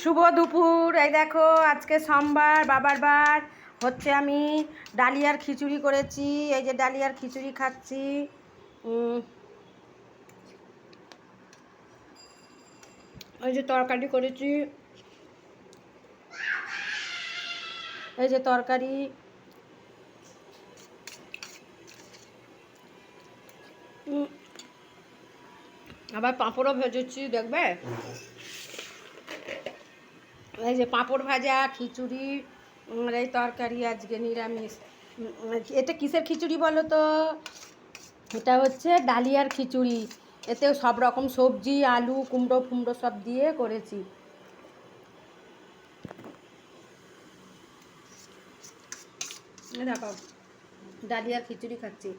শুভ দুপুর। এই দেখো আজকে সোমবার, বাবার বার হচ্ছে। আমি ডালিয়ার খিচুড়ি করেছি। এই যে ডালিয়ার খিচুড়ি খাচ্ছি। এই যে তরকারি করেছি, এই যে তরকারি। আবার পাঁপড়ও ভেজেছি, দেখবে। এই যে পাঁপড় ভাজা, খিচুড়ি, এই তরকারি আজকে নিরামিষ। এটা কিসের খিচুড়ি বলো তো? এটা হচ্ছে ডালিয়ার খিচুড়ি। এতেও সব রকম সবজি, আলু, কুমড়ো ফুমড়ো সব দিয়ে করেছি। দেখো ডালিয়ার খিচুড়ি খাচ্ছি।